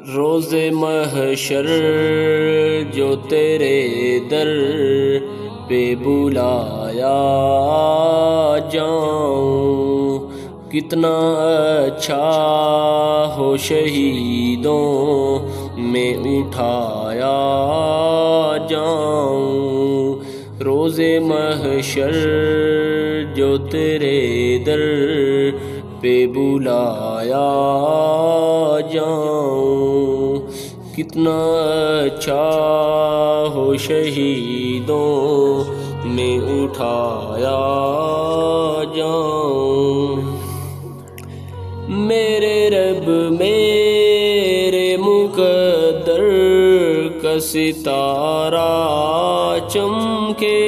روز محشر جو تیرے در پہ بلایا جاؤں، کتنا اچھا ہو شہیدوں میں اٹھایا جاؤں۔ روز محشر جو تیرے در پہ بلایا جاؤں، کتنا اچھا ہو شہیدوں میں اٹھایا جاؤں۔ میرے رب میرے مقدر کا ستارہ چمکے،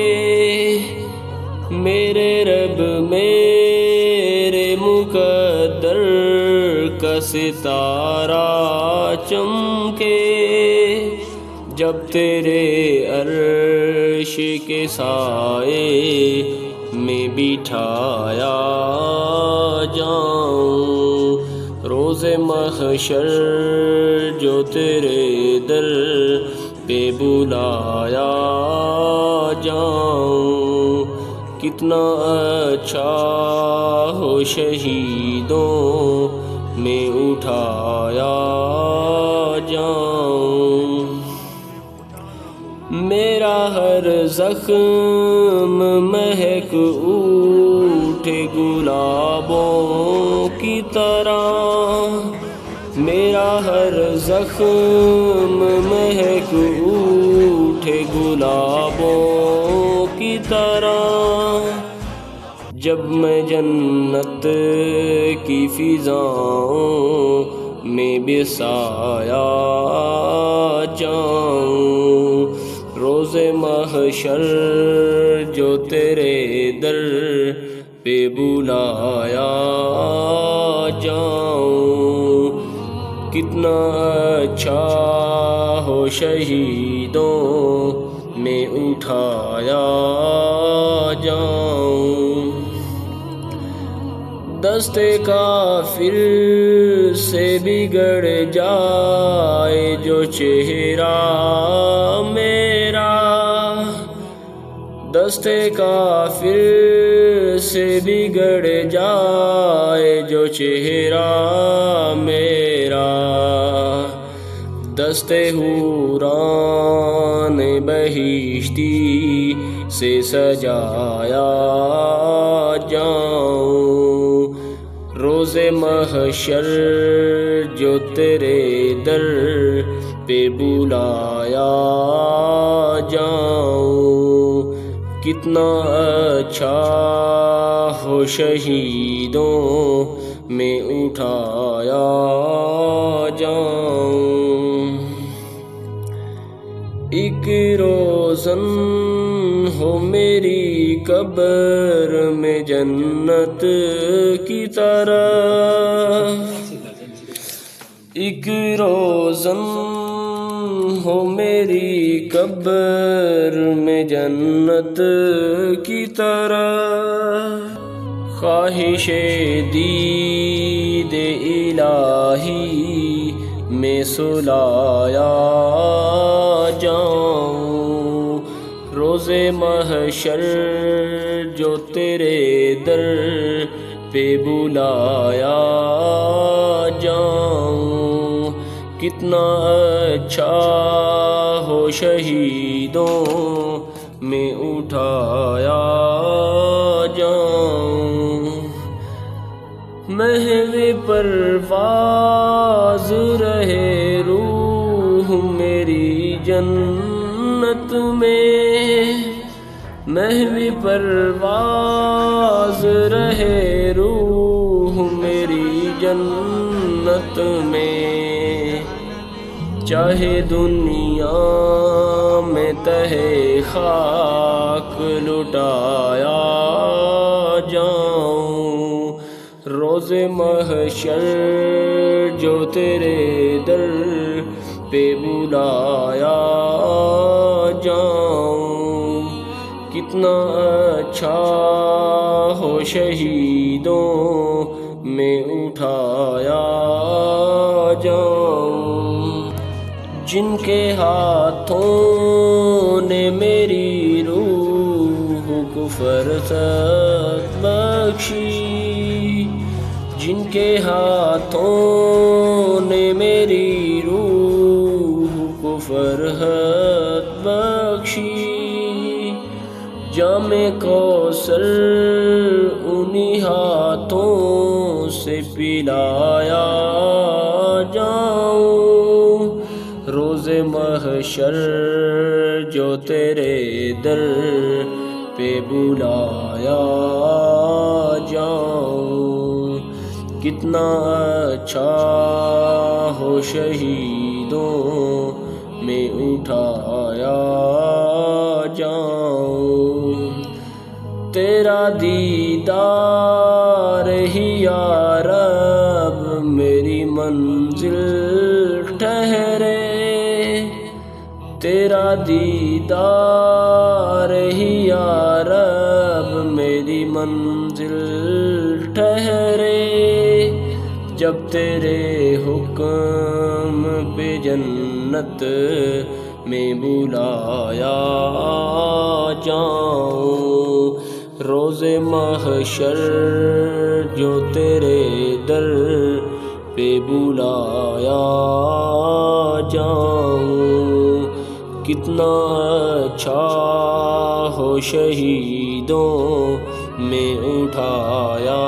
میرے رب میرے مقدر کا ستارہ چمکے، جب تیرے عرش کے سائے میں بٹھایا جاؤں۔ روز محشر جو تیرے در پہ بلایا جاؤں، کتنا اچھا ہو شہیدوں میں اٹھایا جاؤں۔ میرا ہر زخم مہک اٹھے گلابوں کی طرح، میرا ہر زخم مہک اٹھے گلابوں کی طرح، جب میں جنت کی فضاؤں میں بسایا جاؤں۔ روز محشر جو تیرے در پہ بلایا جاؤں، کتنا اچھا ہو شہیدوں میں اٹھایا جاؤں۔ دست کافر سے بگڑ جائے جو چہرہ میرا، دست کافر سے بگڑ جائے جو چہرہ میرا، دست حوران بہشتی سے سجایا جاؤں۔ روز محشر جو تیرے در پہ بلایا جاؤں، کتنا اچھا ہو شہیدوں میں اٹھایا جاؤں۔ ایک روزن ہو میری قبر میں جنت کی طرح، ایک روزن ہو میری قبر میں جنت کی طرح، خواہش دید الہی میں سلایا جاؤں۔ روز محشر جو تیرے در پہ بلایا جاؤں، کتنا اچھا ہو شہیدوں میں اٹھایا جاؤں۔ محو پرواز رہے روح میری جنت میں، محو پرواز رہے روح میری جنت میں، چاہے دنیا میں تہے خاک لٹایا جاؤں۔ روز محشر جو تیرے در پہ بلایا جاؤں، کتنا اچھا ہو شہیدوں میں اٹھایا جاؤں۔ جن کے ہاتھوں نے میری روح کو فرصت بخشی، جن کے ہاتھوں نے میری روح کو فرحت بخشی، جام کوثر انہی ہاتھوں سے پلایا جاؤں، روز محشر جو تیرے در پہ بلایا جاؤں، کتنا اچھا ہو شہیدوں میں اٹھایا جاؤں، تیرا دیدار ہی یا رب میری منزل ٹھہرے، تیرا دیدار ہی یا رب میری منزل ٹھہرے، جب تیرے حکم پہ جنت میں بلایا جاؤں، روز محشر جو تیرے در پہ بلایا جاؤں، کتنا اچھا ہو شہیدوں میں اٹھایا